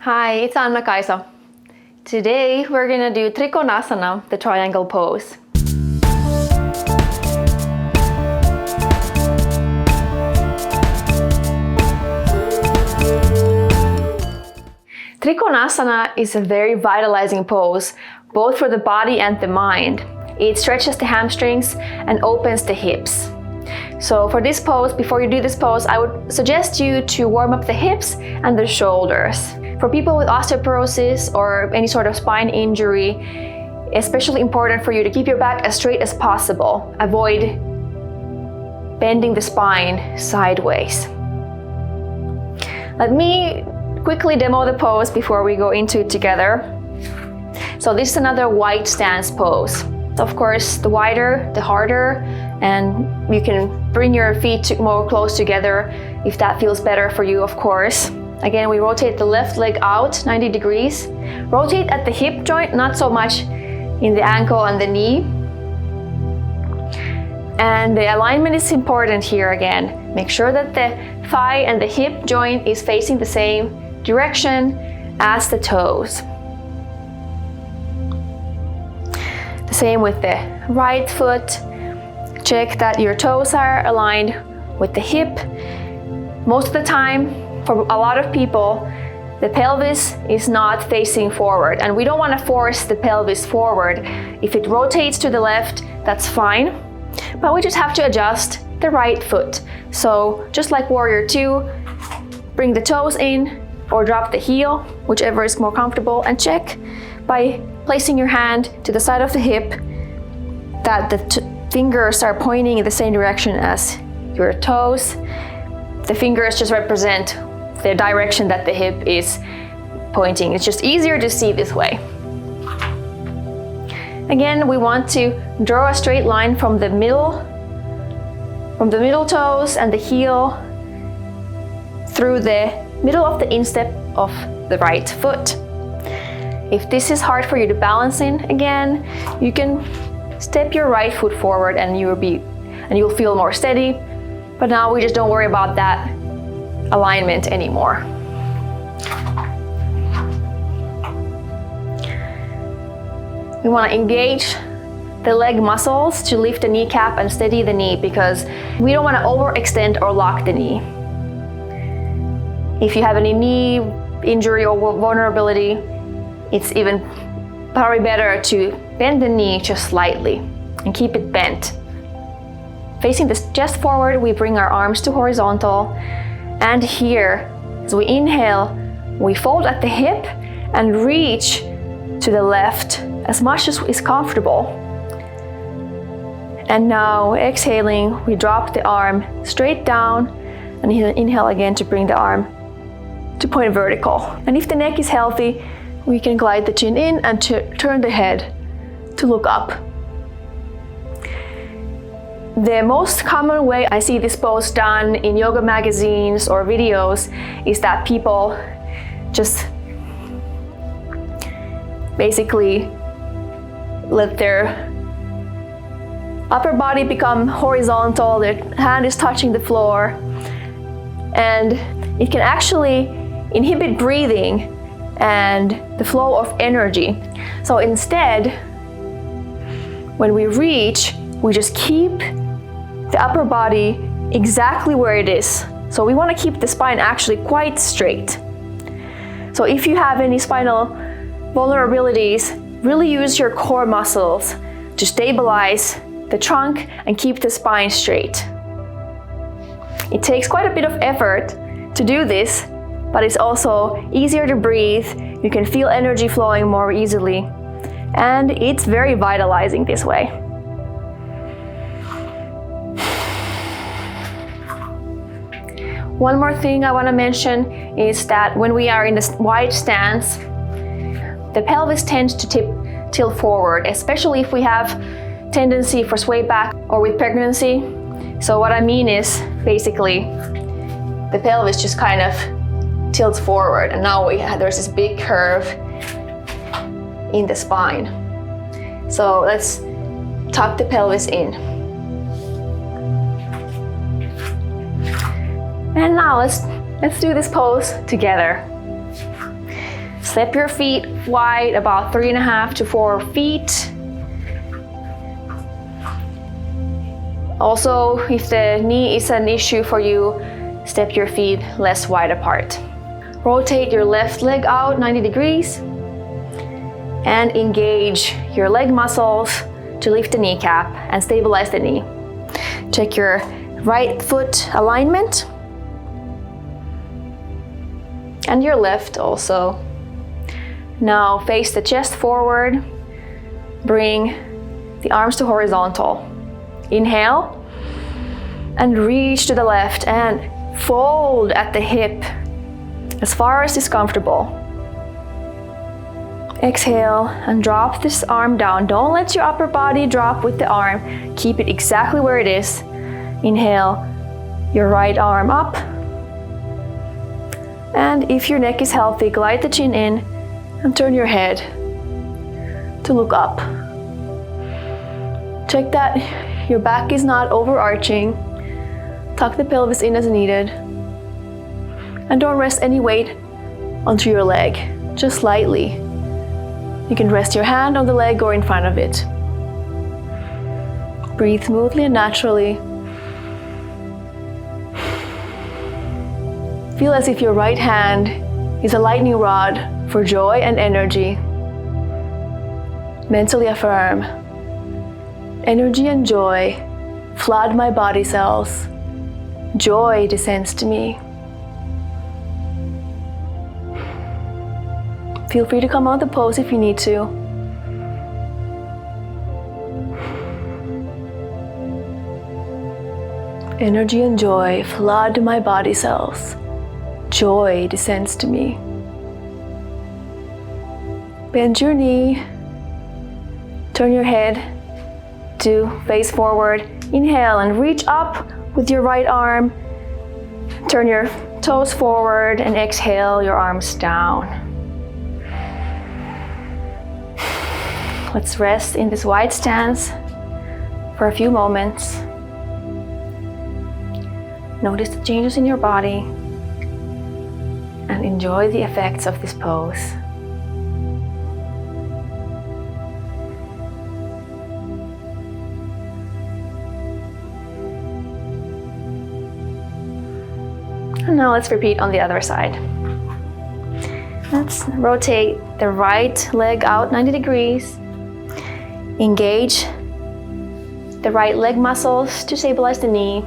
Hi, it's Anna-Kaisa. Today we're gonna do Trikonasana, the triangle pose. Trikonasana is a very vitalizing pose, both for the body and the mind. It stretches the hamstrings and opens the hips. So for this pose, before you do this pose, I would suggest you to warm up the hips and the shoulders. For people with osteoporosis or any sort of spine injury, especially important for you to keep your back as straight as possible. Avoid bending the spine sideways. Let me quickly demo the pose before we go into it together. So this is another wide stance pose. Of course, the wider, the harder, and you can bring your feet more close together if that feels better for you, of course. Again, we rotate the left leg out 90 degrees. Rotate at the hip joint, not so much in the ankle and the knee. And the alignment is important here again. Make sure that the thigh and the hip joint is facing the same direction as the toes. The same with the right foot. Check that your toes are aligned with the hip. Most of the time, for a lot of people, the pelvis is not facing forward, and we don't want to force the pelvis forward. If it rotates to the left, that's fine, but we just have to adjust the right foot. So just like Warrior 2, bring the toes in or drop the heel, whichever is more comfortable, and check by placing your hand to the side of the hip that the fingers are pointing in the same direction as your toes. The fingers just represent the direction that the hip is pointing. It's just easier to see this way. Again, we want to draw a straight line from the middle toes and the heel through the middle of the instep of the right foot. If this is hard for you to balance in, again, you can step your right foot forward and you'll feel more steady. But now we just don't worry about that alignment anymore. We want to engage the leg muscles to lift the kneecap and steady the knee, because we don't want to overextend or lock the knee. If you have any knee injury or vulnerability, it's even probably better to bend the knee just slightly and keep it bent. Facing the chest forward, we bring our arms to horizontal. And here, as we inhale, we fold at the hip and reach to the left as much as is comfortable. And now, exhaling, we drop the arm straight down and inhale again to bring the arm to point vertical. And if the neck is healthy, we can glide the chin in and turn the head to look up. The most common way I see this pose done in yoga magazines or videos is that people just basically let their upper body become horizontal, their hand is touching the floor, and it can actually inhibit breathing and the flow of energy. So instead, when we reach, we just keep the upper body exactly where it is. So we want to keep the spine actually quite straight. So if you have any spinal vulnerabilities, really use your core muscles to stabilize the trunk and keep the spine straight. It takes quite a bit of effort to do this, but it's also easier to breathe. You can feel energy flowing more easily, and it's very vitalizing this way. One more thing I want to mention is that when we are in this wide stance, the pelvis tends to tilt forward, especially if we have tendency for sway back or with pregnancy. So what I mean is basically the pelvis just kind of tilts forward, and now there's this big curve in the spine. So let's tuck the pelvis in. And now let's do this pose together. Step your feet wide, about 3.5 to 4 feet. Also, if the knee is an issue for you, step your feet less wide apart. Rotate your left leg out 90 degrees and engage your leg muscles to lift the kneecap and stabilize the knee. Check your right foot alignment and your left also. Now face the chest forward, bring the arms to horizontal. Inhale and reach to the left and fold at the hip as far as is comfortable. Exhale and drop this arm down. Don't let your upper body drop with the arm. Keep it exactly where it is. Inhale your right arm up. And if your neck is healthy, glide the chin in and turn your head to look up. Check that your back is not overarching. Tuck the pelvis in as needed. And don't rest any weight onto your leg, just lightly. You can rest your hand on the leg or in front of it. Breathe smoothly and naturally. Feel as if your right hand is a lightning rod for joy and energy. Mentally affirm, energy and joy flood my body cells. Joy descends to me. Feel free to come out of the pose if you need to. Energy and joy flood my body cells. Joy descends to me. Bend your knee. Turn your head to face forward. Inhale and reach up with your right arm. Turn your toes forward and exhale your arms down. Let's rest in this wide stance for a few moments. Notice the changes in your body and enjoy the effects of this pose. And now let's repeat on the other side. Let's rotate the right leg out 90 degrees. Engage the right leg muscles to stabilize the knee.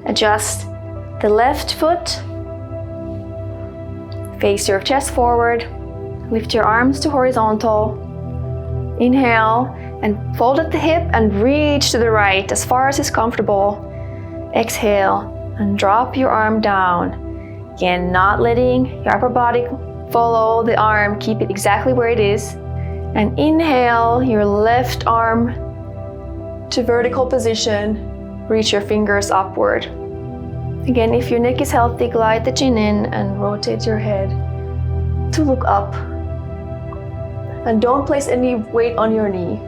Adjust the left foot. Face your chest forward. Lift your arms to horizontal. Inhale and fold at the hip and reach to the right as far as is comfortable. Exhale and drop your arm down. Again, not letting your upper body follow the arm. Keep it exactly where it is. And inhale your left arm to vertical position. Reach your fingers upward. Again, if your neck is healthy, glide the chin in and rotate your head to look up. And don't place any weight on your knee.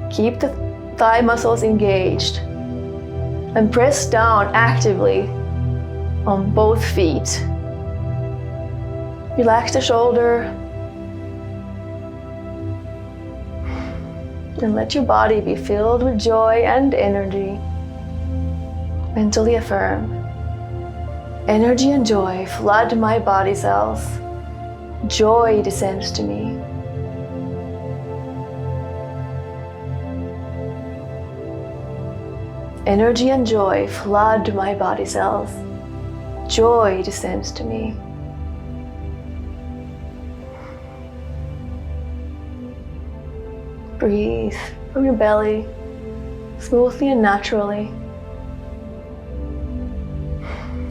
Keep the thigh muscles engaged. And press down actively on both feet. Relax the shoulder. And let your body be filled with joy and energy. Mentally affirm, energy and joy flood my body cells. Joy descends to me. Energy and joy flood my body cells. Joy descends to me. Breathe from your belly, smoothly and naturally.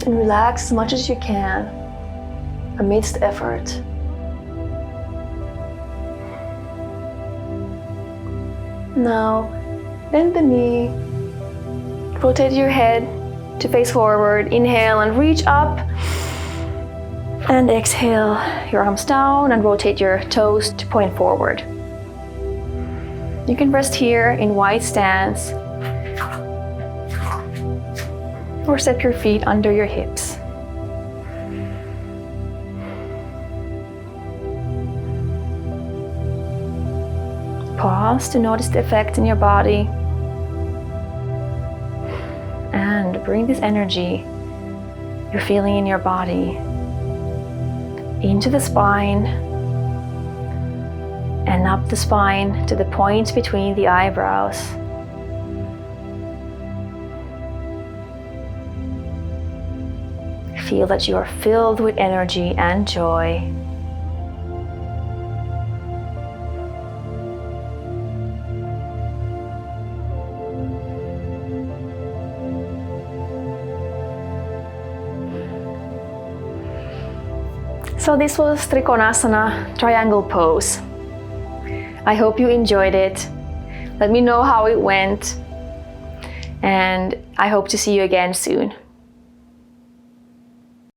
And relax as much as you can amidst effort. Now, bend the knee, rotate your head to face forward. Inhale and reach up. And exhale your arms down and rotate your toes to point forward. You can rest here in wide stance or step your feet under your hips. Pause to notice the effect in your body. And bring this energy you're feeling in your body into the spine and up the spine to the point between the eyebrows. Feel that you are filled with energy and joy. So this was Trikonasana triangle pose. I hope you enjoyed it. Let me know how it went, and I hope to see you again soon.